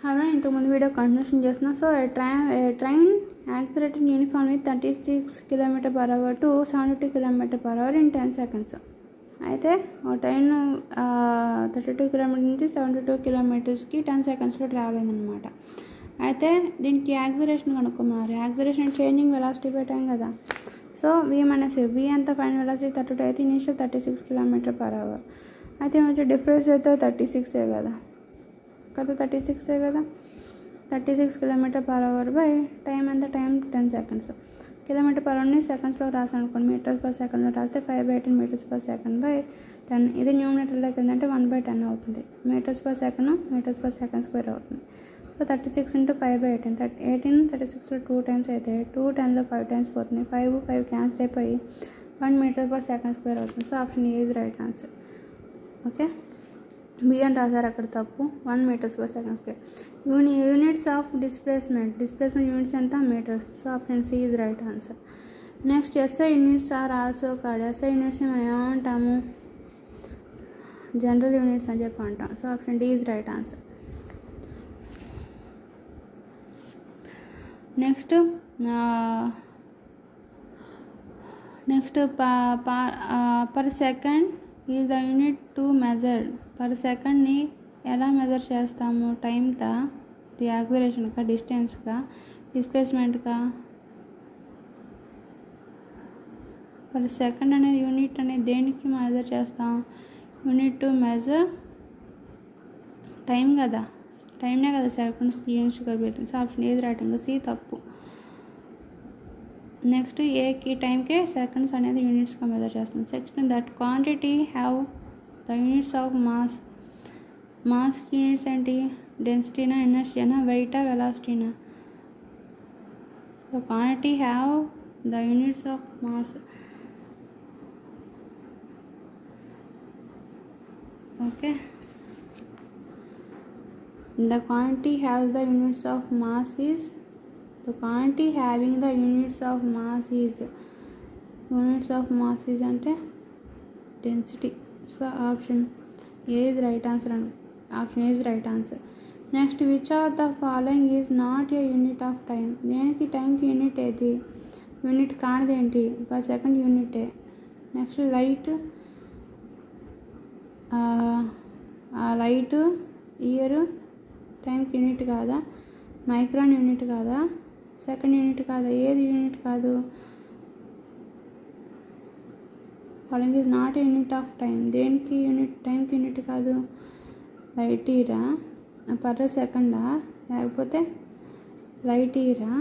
Hello, ఇంతకుముందు video continuation చేస్తున్నాం. So train accelerated uniformly 36 km/h to 72 km/h in 10 seconds. అయితే train 32 km నుంచి 72 km/hకి 10 secondsలో travel అయిందనమాట. అయితే దీనికి యాక్సిలరేషన్ కనుక్కున్నారు. Acceleration changing velocity by time కదా. సో v అంత ఫైనల్ వెలాసిటీ 32 అయితే ఇనిషియల్ 36 km/h. అయితే వచ్చే డిఫరెన్స్ అయితే 36 కదా 36 కదా 36 km/h బై టైం ఎంత, టైం 10 seconds. km/hని సెకండ్స్లో రాసాను అనుకోండి, meters/secondలో రాస్తే 5/10 meters/second బై 10. ఇది న్యూమినేటర్లోకి ఏంటంటే 1/10 అవుతుంది. meters/second square అవుతుంది. సో 36 × 5/18 18 36లో 2 times అయితే 2 10లో 5 times పోతుంది. 5 క్యాన్సిల్ అయిపోయి 1 meters/second square అవుతుంది. So option A is right answer. Okay, B అని రాశారు అక్కడ తప్పు. 1 meters/second square. Units of displacement units ఎంత, metres. So option C is right answer. Next SI units are also called. ఎస్ఐ యూనిట్స్ని మనం ఏమంటాము, జనరల్ యూనిట్స్ అని చెప్పి అంటాం. So option D is right answer. Next per second is the unit to measure. Per సెకండ్ని ఎలా మెజర్ చేస్తాము, టైంతో, యాక్సిలరేషన్గా, డిస్టెన్స్గా, డిస్ప్లేస్మెంట్గా. పర్ సెకండ్ అనేది యూనిట్ అనేది దేనికి మెజర్ చేస్తాం, యూనిట్ టు మెజర్ టైం కదా, టైంనే కదా సెకండ్స్కి యూనిట్స్గా పెట్టింది. సో ఆప్షన్ ఏది రైట్, ఇంకా సి తప్పు. నెక్స్ట్ ఏకి టైంకే సెకండ్స్ అనేది యూనిట్స్గా మెజర్ చేస్తుంది. Next that quantity have the units of mass. Mass units ఏంటి, డెన్సిటీనా, ఎనర్జీనా, వెయిటా, వెలాసిటీనా. So quantity have the units of mass. Okay, the quantity has the units of mass is, the quantity having the units of mass is, units of mass is అంటే density. So option A is right answer. Option is right answer. Next which of the following is not a unit of time. దేనికి టైంకి unit ఏది, unit కానిది ఏంటి, per second యూనిటే. Next light year టైంకి unit కాదా, micron unit కాదా, second unit కాదా, ఏది యూనిట్ కాదు. Following is not unit of time. దేనికి యూనిట్, టైంకి యూనిట్ కాదు. లైట్ ఇయరా, పర్ సెకండా, లేకపోతే లైట్ ఇయరా,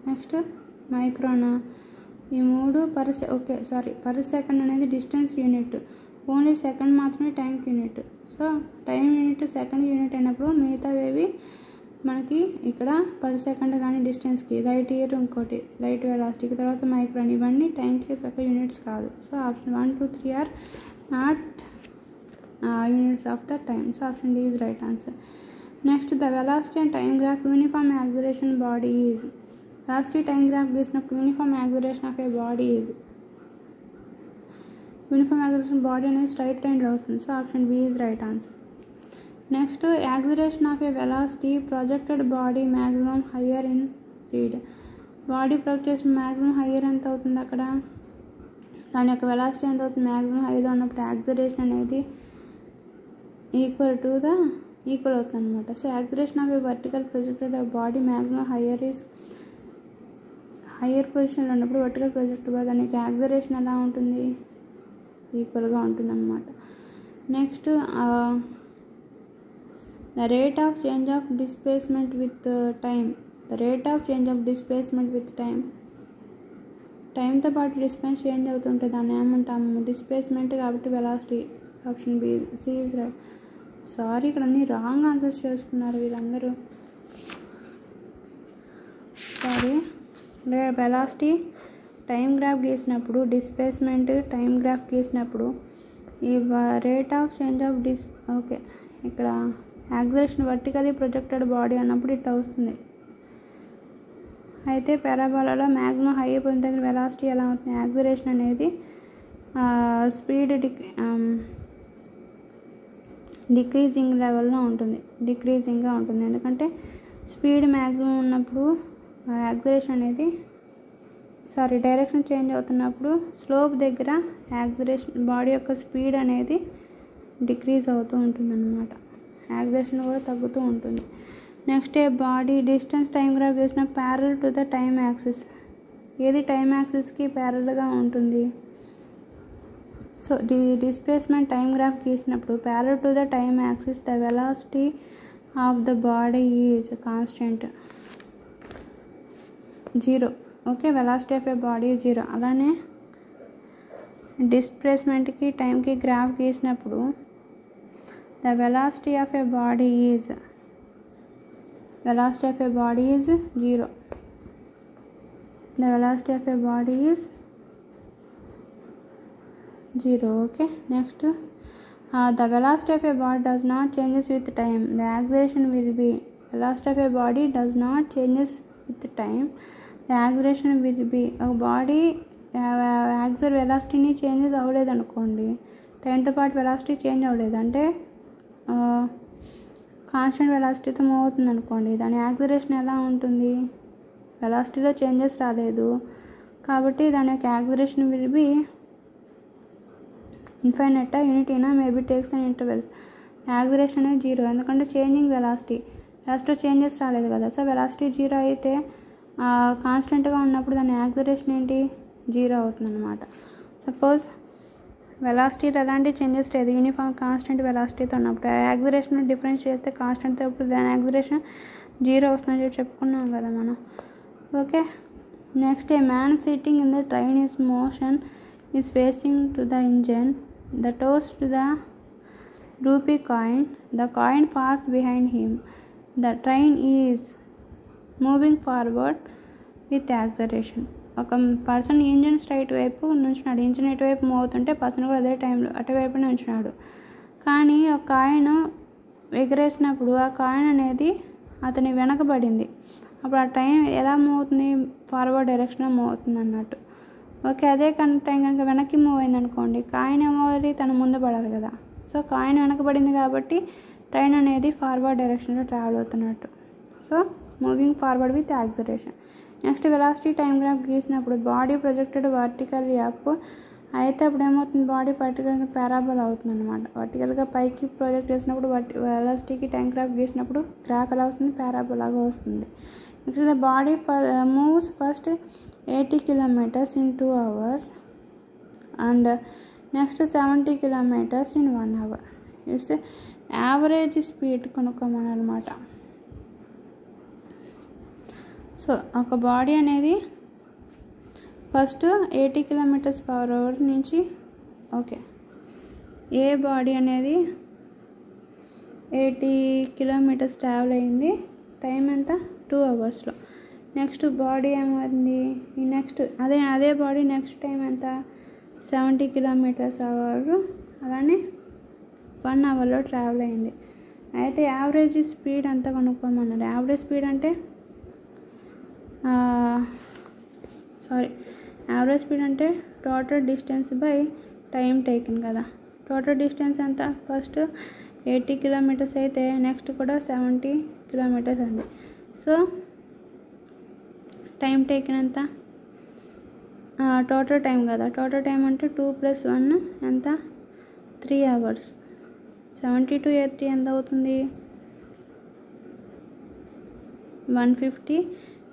నెక్స్ట్ మైక్రానా. ఈ మూడు పర్ సెకండ్ అనేది డిస్టెన్స్ యూనిట్. ఓన్లీ సెకండ్ మాత్రమే టైంకి unit. So time unit second unit అయినప్పుడు మిగతావేవి మనకి ఇక్కడ పర్ సెకండ్ కానీ డిస్టెన్స్కి, లైట్ ఇయర్ ఇంకోటి, లైట్ వెలాసిటీకి, తర్వాత మైక్రాన్, ఇవన్నీ టైంకి సక్క యూనిట్స్ కాదు. So option 1, 2, 3 are not units of the time. So option D is right answer. Next the velocity and time graph uniform acceleration body is. Velocity time graph గీసినప్పుడు uniform acceleration of a body is. Uniform acceleration body అనేది straight లైన్లో వస్తుంది. So option B is right answer. Next acceleration of a velocity projected body maximum higher in speed. Body projection maximum higher ఎంత అవుతుంది అక్కడ, దాని యొక్క velocity ఎంత అవుతుంది, మ్యాక్సిమం హైలో ఉన్నప్పుడు యాక్సిలరేషన్ అనేది ఈక్వల్ అవుతుంది అనమాట. So acceleration of a vertical projected body maximum higher పొజిషన్లో ఉన్నప్పుడు వర్టికల్ ప్రొజెక్టెడ్ బాడీ దానికి యాక్సిలరేషన్ ఎలా ఉంటుంది, ఈక్వల్గా ఉంటుంది అన్నమాట. Next the rate of change of displacement with time. The rate of change of displacement with time. టైంతో పాటు డిస్ప్లేస్ చేంజ్ అవుతుంటే దాన్ని ఏమంటాము, డిస్ప్లేస్మెంట్. కాబట్టి velocity. Option B, C is right. Sorry, ఇక్కడ అన్ని రాంగ్ ఆన్సర్స్ చేసుకున్నారు వీళ్ళందరూ. సారీ, వెలాసిటీ టైం గ్రాఫ్ గీసినప్పుడు, డిస్ప్లేస్మెంట్ టైం గ్రాఫ్ గీసినప్పుడు ఈ rate of change of okay, ఇక్కడ యాక్సిలరేషన్ వర్టికలీ ప్రొజెక్టెడ్ బాడీ అన్నప్పుడు ఇట్లా వస్తుంది. అయితే పారాబోలాలో మ్యాక్సిమం హై అయిపోయిన దగ్గర వెలాసిటీ ఎలా అవుతుంది, యాక్సిలరేషన్ అనేది స్పీడ్ డిక్రీజింగ్ లెవెల్లో ఉంటుంది, డిక్రీజింగ్గా ఉంటుంది. ఎందుకంటే స్పీడ్ మ్యాక్సిమం ఉన్నప్పుడు యాక్సిలరేషన్ అనేది డైరెక్షన్ చేంజ్ అవుతున్నప్పుడు స్లోప్ దగ్గర యాక్సిలరేషన్ బాడీ యొక్క స్పీడ్ అనేది డిక్రీజ్ అవుతూ ఉంటుంది అన్నమాట. యాక్సిలరేషన్ కూడా తగ్గుతూ ఉంటుంది. Next body distance time graph వేసిన parallel to the time axis. ఏది టైమ్ యాక్సిస్కి ప్యారల్గా ఉంటుంది? సో డిస్ప్లేస్మెంట్ టైం గ్రాఫ్ గీసినప్పుడు parallel to the time axis the velocity of the body is constant 0. Okay, velocity of a body 0. అలానే డిస్ప్లేస్మెంట్కి టైంకి graph గీసినప్పుడు the velocity of a body is 0. The velocity of a body is 0. Okay, next the velocity of a body does not changes with time. The acceleration will be velocity of a body does not changes with time. The acceleration will be a body యాక్సిల్ వెలాసిటీని changes అవ్వలేదు అనుకోండి, టైంతో పాటు velocity change అవ్వలేదు అంటే constant వెలాసిటీతో move అవుతుంది అనుకోండి, దాని యాక్సిలరేషన్ ఎలా ఉంటుంది? వెలాసిటీలో చేంజెస్ రాలేదు కాబట్టి దాని యొక్క యాక్సిలరేషన్ విల్ బి ఇన్ఫైనైట్, యూనిటీనా, maybe takes and intervals. Acceleration అనేది 0 ఎందుకంటే చేంజింగ్ వెలాసిటీలో చేంజెస్ రాలేదు కదా. సో వెలాసిటీ 0 అయితే కాన్స్టెంట్గా ఉన్నప్పుడు దాని యాక్సిలరేషన్ ఏంటి? 0 అవుతుంది అనమాట. సపోజ్ వెలాసిటీలో ఎలాంటి చేంజెస్ లేదు, యూనిఫామ్ కాన్స్టెంట్ వెలాసిటీతో ఉన్నప్పుడు యాక్సిలరేషన్ డిఫరెన్స్ చేస్తే కాన్స్టెంట్తో ఇప్పుడు దాని యాక్సిలరేషన్ 0 వస్తుందని చెప్పుకున్నాం కదా మనం. Okay, next a man sitting in the train is motion is facing to the engine, the toss to the rupee coin, the coin falls behind him, the train is moving forward with acceleration. ఒక person engine straight వైపు నుంచున్నాడు, engine ఎటువైపు move అవుతుంటే person కూడా అదే టైంలో అటువైపు నుంచున్నాడు. కానీ ఒక కాయిన్ ఎగరేసినప్పుడు ఆ కాయిన్ అనేది అతని వెనకబడింది. అప్పుడు ఆ టైం ఎలా మూవ్ అవుతుంది? ఫార్వర్డ్ డైరెక్షన్లో మూవ్ అవుతుంది అన్నట్టు. ఓకే, అదే టైం కనుక వెనక్కి మూవ్ అయింది అనుకోండి, కాయిన్ ఏమో తన ముందు పడాలి కదా. సో కాయిన్ వెనకబడింది కాబట్టి ట్రైన్ అనేది ఫార్వర్డ్ డైరెక్షన్లో ట్రావెల్ అవుతున్నట్టు. So moving forward with acceleration. Next velocity time graph గీసినప్పుడు బాడీ ప్రొజెక్టెడ్ వర్టికల్లీ అప్ అయితే అప్పుడు ఏమవుతుంది? బాడీ పర్టికులర్గా పారాబోలా అవుతుంది అనమాట. వర్టికల్గా పైకి ప్రొజెక్ట్ చేసినప్పుడు వెలాసిటీకి టైం గ్రాఫ్ గీసినప్పుడు గ్రాఫ్ ఎలా వస్తుంది? పారాబోలాగా వస్తుంది. Next the body moves first 80 kilometers in 2 hours and next 70 kilometers in 1 hour. It's average speed కనుక్కోమన్నమాట. సో ఒక బాడీ అనేది ఫస్ట్ 80 km/h నుంచి ఓకే ఏ బాడీ అనేది 80 kilometers ట్రావెల్ అయింది, టైం ఎంత? 2 hours. నెక్స్ట్ బాడీ ఏమైంది? నెక్స్ట్ అదే బాడీ నెక్స్ట్ టైం ఎంత? 70 km/h, అలానే 1 hour ట్రావెల్ అయింది. అయితే యావరేజ్ స్పీడ్ ఎంత కనుక్కోమన్నారు. యావరేజ్ స్పీడ్ అంటే యావరేజ్ స్పీడ్ అంటే total distance by time taken కదా. టోటల్ డిస్టెన్స్ ఎంత? ఫస్ట్ 80 kilometers అయితే నెక్స్ట్ కూడా 70 kilometers అంది. సో టైం టేకెన్ ఎంత? టోటల్ టైం కదా. టోటల్ టైం అంటే 2 + 1 ఎంత? 3 hours. 70 to 80 ఎంత అవుతుంది? 150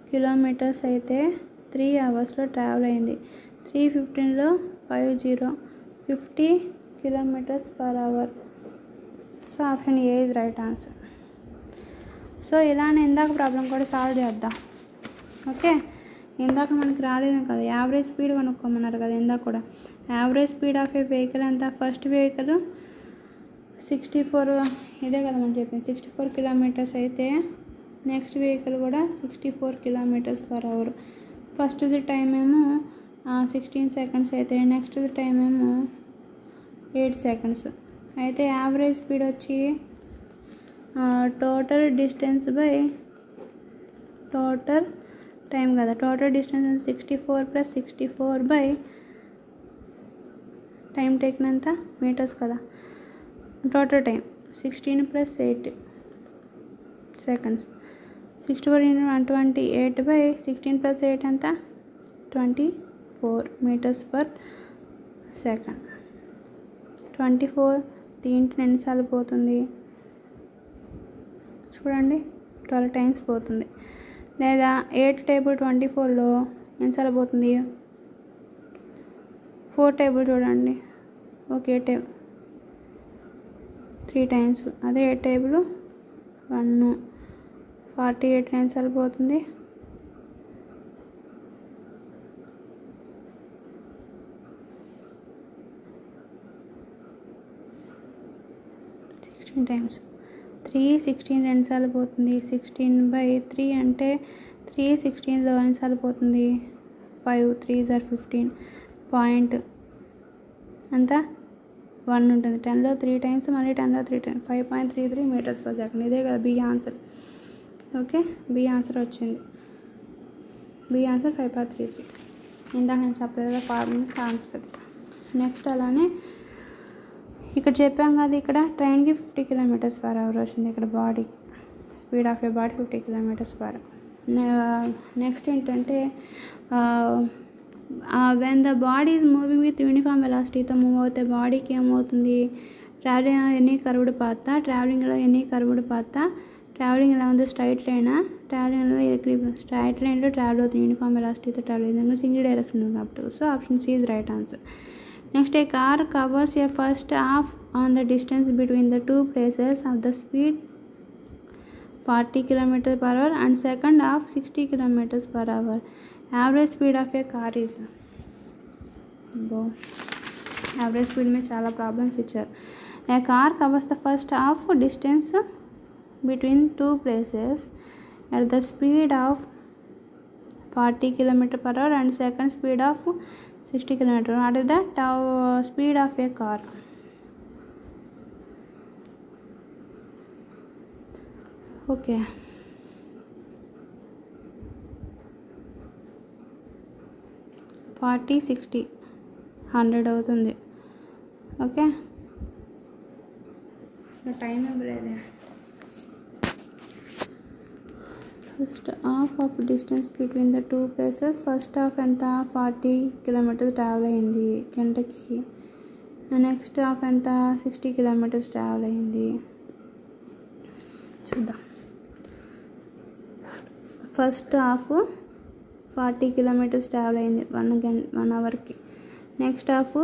kilometers అయితే 3 hours ట్రావెల్ అయింది. 315లో 50 km/h. So option A is right answer. So ఇలానే ఇందాక ప్రాబ్లం కూడా సాల్వ్ చేద్దాం. ఓకే, ఇందాక మనకి రాలేదు కదా, యావరేజ్ స్పీడ్ కనుక్కోమన్నారు కదా. ఇందాక కూడా average speed of A vehicle ఎంత? ఫస్ట్ వెహికల్ 64 ఇదే కదా మనం చెప్పింది, 64 kilometers అయితే నెక్స్ట్ వెహికల్ కూడా 64 km/h. ఫస్ట్ది టైం ఏమో 16 seconds అయితే నెక్స్ట్ది టైం ఏమో 8 seconds. అయితే యావరేజ్ స్పీడ్ వచ్చి total distance by total time కదా. టోటల్ డిస్టెన్స్ 64 + 64 బై టైం టేకినంత మీటర్స్ కదా total time. 16 plus 8 seconds. 64 into 128 by 16 plus 8 anta 24 meters per second. 24 దీంట్లో ఎన్నిసార్లు పోతుంది చూడండి, 12 times పోతుంది. లేదా 8 టేబుల్ 24లో ఎన్నిసార్లు పోతుంది, 4 టేబుల్ చూడండి, ఓకే 3 times. అదే 8 టేబుల్ 1 48 ఎన్నిసార్లు పోతుంది, 16 times. 3 16 రెండుసార్లు పోతుంది. 16/3 అంటే 3 16లో ఎన్నిసార్లు పోతుంది, 5 3s are 15. పాయింట్ అంతా 1 ఉంటుంది. 10లో 3 times, మళ్ళీ 10లో 3 times, 5.33 meters per second. ఇదే కదా B answer. Okay, B answer వచ్చింది. B answer 5.33. ఇందాక నేను చెప్పలేదు ఫార్ములా ఆన్సర్ అది. నెక్స్ట్ అలానే ఇక్కడ చెప్పాం కదా, ఇక్కడ ట్రైన్కి 50 km/h వచ్చింది. ఇక్కడ బాడీకి speed of a body 50 km/h. Next ఏంటంటే when the body is moving with uniform వెలాసిటీతో మూవ్ అవుతే బాడీకి ఏమవుతుంది, ట్రావెలింగ్ ఎనీ కర్వ్డ్ పాత్, ట్రావెలింగ్లో ఎనీ కర్వ్డ్ పాత్, ట్రావెలింగ్ ఎలా ఉంది స్ట్రైట్ లైనా, ట్రావెలింగ్లో స్ట్రైట్ లైన్లో ట్రావెల్ అవుతుంది యూనిఫామ్ వెలాసిటీతో ట్రావెల్ అవుతుంది, సింగిల్ డైరెక్షన్ ఉన్నప్పుడు. So option C is right answer. Next, a car covers a first half on the distance between the two places of the speed 40 km/h and second half 60 km/h. Average speed of a car is, average speed మీద చాలా problems ఇచ్చారు. A car covers the first half distance between two places at the speed of 40 km/h and second speed of 60 km/h. What is the speed of a car? Okay, forty 60 100 అవుతుంది. Okay, time ఇవ్వలేదే. First half of distance between the two places, first half ఎంత 40 km travel అయింది గంటకి. Next half ఎంత 60 km travel అయింది. చూద్దాం. First half 40 km travel అయింది 1 అవర్కి. నెక్స్ట్ హాఫ్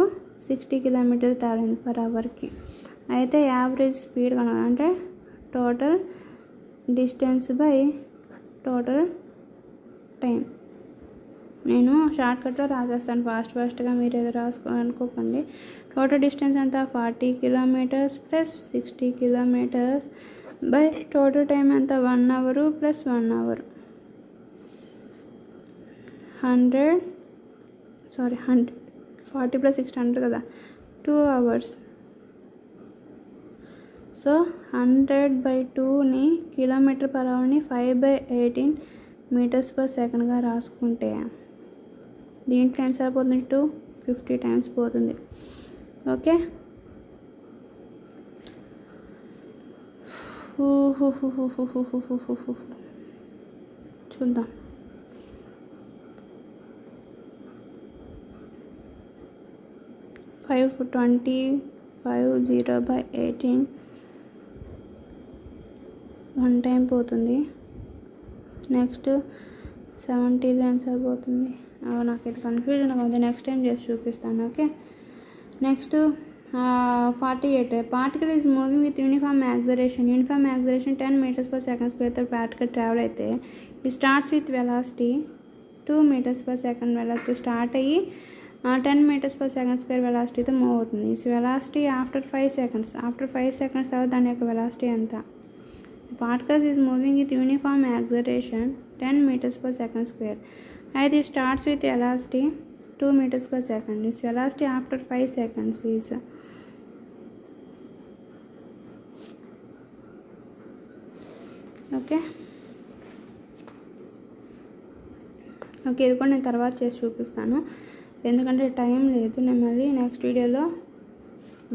60 km ట్రావెల్ అయింది పర్ అవర్కి. అయితే యావరేజ్ స్పీడ్ కనుగొనాలంటే total distance by total time. నేను షార్ట్కట్లో రాసేస్తాను ఫాస్ట్గా, మీరు ఏదో రాసుకోవాలనుకోకండి. టోటల్ డిస్టెన్స్ ఎంత 40 km plus 60 km by total time ఎంత 1 hour ప్లస్ 1 hour. 100 40 ప్లస్ 60 100 కదా, 2 hours. సో 100/2ని km/hని 5/18 meters/secondగా రాసుకుంటే దీంట్లో ఎంత సరిపోతుంది, 250 times పోతుంది. ఓకే, చూద్దాం. ఫైవ్ 20/18 1 టైం పోతుంది. నెక్స్ట్ 70 లైన్స్ అయిపోతుంది. నాకు ఇది కన్ఫ్యూజన్ ఉంది, నెక్స్ట్ టైం చేసి చూపిస్తాను. Okay, next 48. Particle is moving with uniform acceleration. 10 meters/second particle travel అయితే ఇది starts with velocity 2 meters/second velocity start అయ్యి 10 meters/second వెలాసిటీతో మూవ్ అవుతుంది. ఈ వెలాసిటీ ఆఫ్టర్ 5 seconds తర్వాత దాని యొక్క వెలాసిటీ ఎంత. Particles is moving with uniform acceleration 10 meters/second. అయితే it starts with velocity 2 meters/second. Its velocity after 5 seconds is okay. ఇది కూడా నేను తర్వాత చేసి చూపిస్తాను, ఎందుకంటే టైం లేదు. నేను మళ్ళీ నెక్స్ట్ వీడియోలో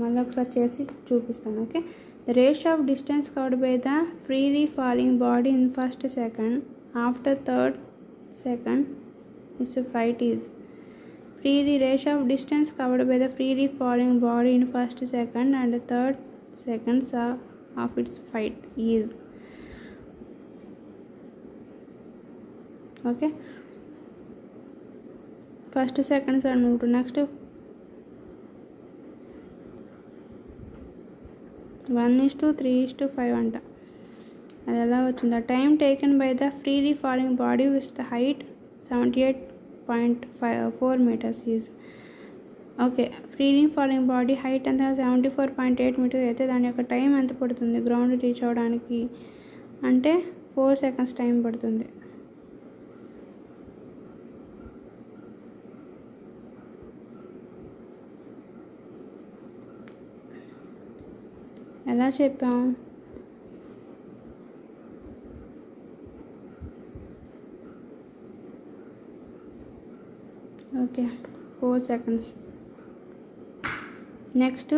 మళ్ళీ ఒకసారి చేసి చూపిస్తాను. Okay, The ratio of distance covered by the freely falling body in first second after third second is flight is. The ratio of distance covered by the freely falling body in first second and third seconds of its flight is. Okay, first seconds are moved to next 1:3:5 అంట. అది ఎలా వచ్చింది? The time taken by the freely falling body with the height 78.4 meters is. Okay, freely falling body height ఎంత 74.8 metres అయితే దాని యొక్క time ఎంత పడుతుంది గ్రౌండ్ రీచ్ అవ్వడానికి అంటే 4 seconds టైం పడుతుంది. ఎలా చెప్పాం? Okay, 4 seconds. Next,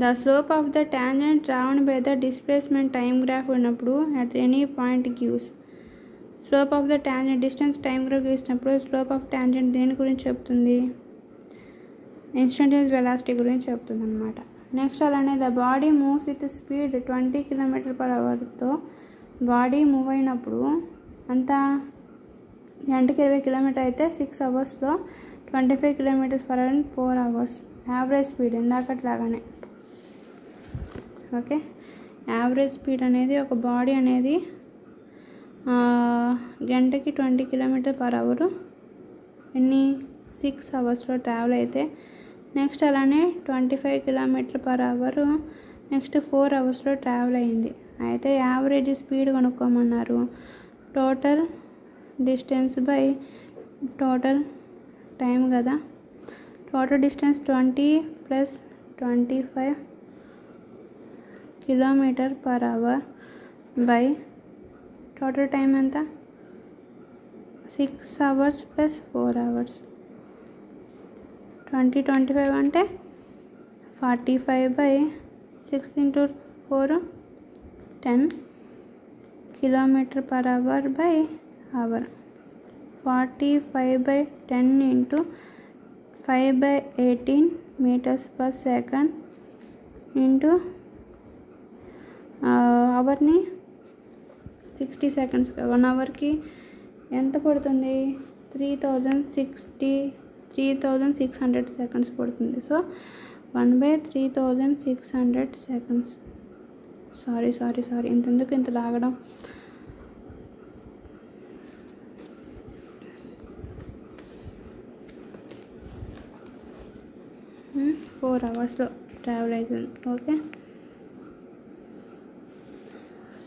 the slope of the tangent travelled by the displacement time graph ఉన్నప్పుడు at any point gives. Slope of the tangent distance time graph గీసినప్పుడు స్లోప్ ఆఫ్ టాంజెంట్ దేని గురించి చెప్తుంది? ఇన్స్టంటేనియస్ వెలాసిటీ గురించి చెప్తుంది అనమాట. నెక్స్ట్ అలానే the body moves with speed 20 km/hతో బాడీ మూవ్ అయినప్పుడు అంత గంటకి 20 km అయితే 6 అవర్స్లో 25 km/h in 4 hours. Average speed ఇందాకట్లాగానే. ఓకే, యావరేజ్ స్పీడ్ అనేది ఒక బాడీ అనేది గంటకి 20 km/h ఎన్ని 6 అవర్స్లో ట్రావెల్ అయితే నెక్స్ట్ అలానే 25 km/h నెక్స్ట్ 4 అవర్స్లో ట్రావెల్ అయింది. అయితే యావరేజ్ స్పీడ్ కనుక్కోమన్నారు. Total distance by total time కదా. Total distance 20 + 25 km/h by total time ఎంత 6 hours + 4 hours. 20/25 అంటే 45/6 × 4 10 km/h/hour. 45/10 × 5/18 meters/second into అవర్ని 60 seconds. 1 hourకి ఎంత పడుతుంది? 3600 seconds పడుతుంది. So 1/3600 seconds. సారీ ఇంతెందుకు ఇంత లాగడం. ఫోర్ అవర్స్లో ట్రావెల్ అవుతుంది. ఓకే,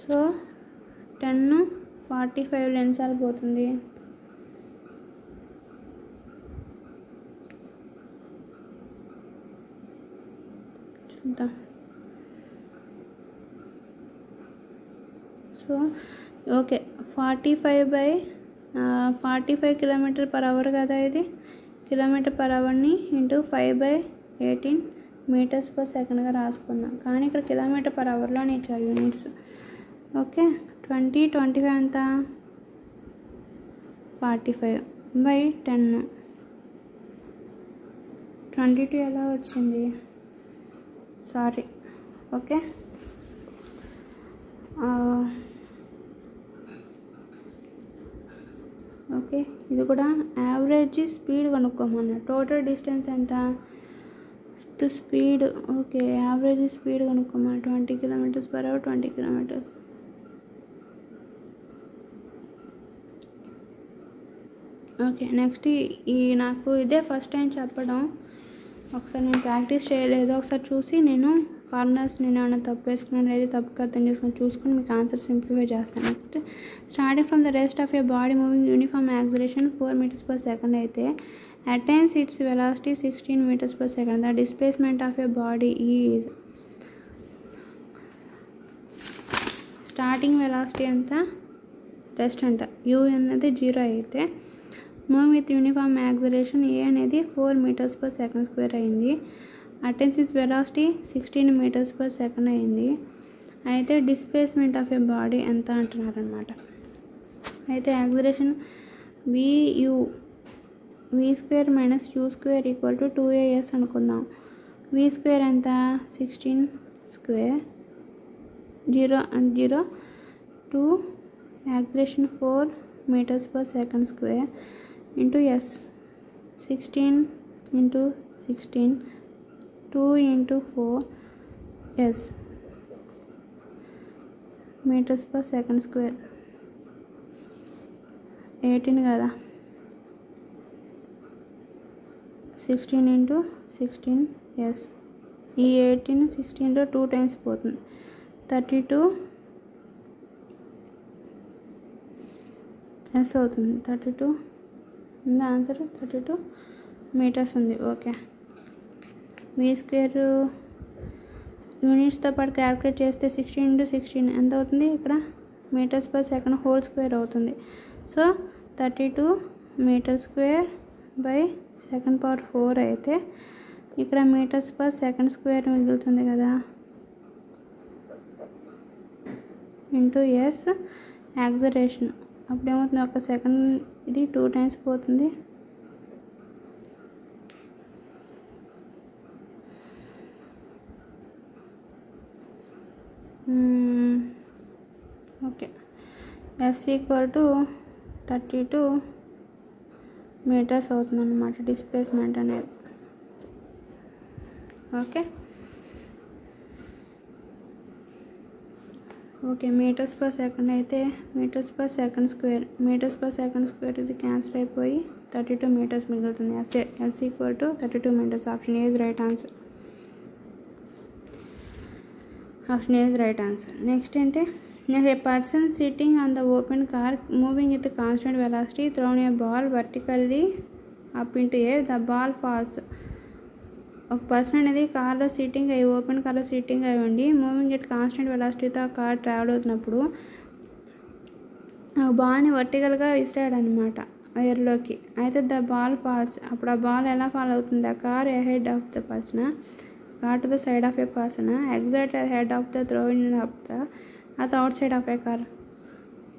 సో 10:45 ఎన్నిసార్లు పోతుంది? చూద్దాం. సో ఓకే, 45 km/h కదా. ఇది km/hని ఇంటూ 5/18 meters/secondగా రాసుకుందాం. కానీ ఇక్కడ km/hలోనే ఇచ్చారు యూనిట్స్. ఓకే, 20/25 ఎంత 45/10. 22 ఎలా వచ్చింది? సారీ. ఓకే, ఓకే, ఇది కూడా యావరేజ్ స్పీడ్ కనుక్కోమన్నా. టోటల్ డిస్టెన్స్ ఎంత స్పీడ్? ఓకే, యావరేజ్ స్పీడ్ కనుక్కోమన్నా. 20 km/h 20 km. ఓకే, నెక్స్ట్ నాకు ఇదే ఫస్ట్ టైం చెప్పడం. ఒకసారి నేను ప్రాక్టీస్ చేయలేదు. ఒకసారి చూసి నేను ఫార్ములాస్ నేను ఏమైనా తప్పు వేసుకున్నాను లేదా తప్పుగా అర్థం చేసుకుని చూసుకొని మీకు ఆన్సర్ సింప్లిఫై చేస్తాను. Next, starting from the rest of a body moving uniform acceleration 4 meters/second అయితే attains it's velocity 16 meters/second. The displacement of a body is. Starting velocity ఎంత? రెస్ట్ అంట. యూ అనేది 0 అయితే మూవ్ విత్ యూనిఫామ్ యాక్సిలరేషన్ ఏ అనేది 4 meters/second² అయింది. అటెన్స్ is velocity 16 meters per second అయింది. అయితే displacement of a body ఎంత అంటున్నారనమాట. అయితే acceleration v² minus u² equal to 2as అనుకుందాం. v² ఎంత 16² 0 and 0 2 acceleration 4 meters per second square into s 16 into 16 2 into 4 s meters per second square 18 కదా. 16 into 16 s ఈ 18 16లో 2 times పోతుంది 32 s అవుతుంది. 32 ఉందా answer? 32 meters ఉంది. ఓకే, v² యూనిట్స్తో పాటు calculate చేస్తే 16 into 16 ఎంత అవుతుంది? ఇక్కడ meters per second whole square అవుతుంది. So 32 meters square by second power 4 అయితే ఇక్కడ meters per second square మిగులుతుంది కదా, ఇంటూ s యాక్సిలరేషన్. అప్పుడేమవుతుంది? ఒక సెకండ్ ఇది 2 times పోతుంది. Okay, s equal to 32 meters అవుతుంది అన్నమాట డిస్ప్లేస్మెంట్ అనేది. Okay okay metres per second అయితే మీటర్స్ పర్ సెకండ్ స్క్వేర్ ఇది క్యాన్సిల్ అయిపోయి 32 meters మిగులుతుంది. s equal to 32 meters. Option A is right answer. Next అంటే a person sitting on the open car moving with constant velocity thrown a ball vertically up into air, the ball falls. ఒక person అనేది కార్లో sitting అయ్యి open కార్లో sitting అయ్యి ఉండి moving at constant వెలాసిటీతో ఆ car travel అవుతున్నప్పుడు బాల్ని వర్టికల్గా విసిరాడు అనమాట ఎయిర్లోకి. అయితే ద బాల్ ఫాల్స్. అప్పుడు ఆ బాల్ ఎలా ఫాల్ అవుతుంది? ఆ car ahead of the person, car to the side of A person, exact head of the throwing of the at out side of a car.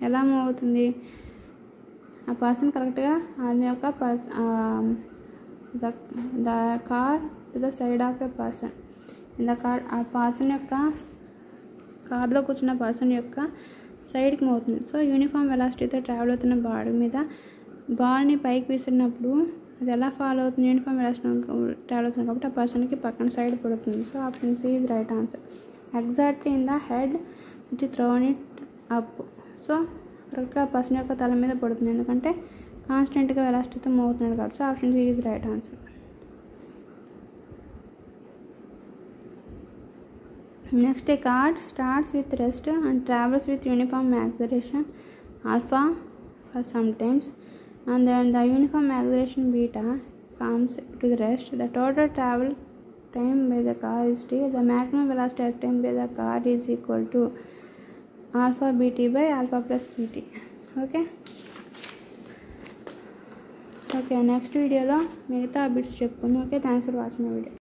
ఎలా మూవ్ అవుతుంది? ఆ person కరెక్ట్గా అది యొక్క the car to the side of A person in the car. ఆ person యొక్క కార్లో కూర్చున్న పర్సన్ యొక్క సైడ్కి మూవ్ అవుతుంది. సో యూనిఫామ్ వెలాసిటీతో ట్రావెల్ అవుతున్న బాడీ మీద బాల్ని పైకి విసిరినప్పుడు అది ఎలా ఫాలో అవుతుంది? యూనిఫామ్ వెలాసిటీ ట్రావెల్ అవుతుంది కాబట్టి ఆ పర్సన్కి పక్కన సైడ్ పడుతుంది. So option C is right answer. Exactly in the head which thrown it up. So కరెక్ట్గా ఆ పర్సన్ యొక్క తల మీద పడుతుంది ఎందుకంటే కాన్స్టెంట్గా వెలాసిటీతో మూవ్ అవుతున్నాడు కాబట్టి. So option C is right answer. Next, a card starts with rest and travels with uniform acceleration alpha for some times and then the uniform acceleration beta comes to the rest. The total travel time by the car is t. The maximum velocity at time by the car is equal to alpha bt by alpha plus bt. Okay, next video lo megata bits cheppundu. Okay, thanks for watching my video.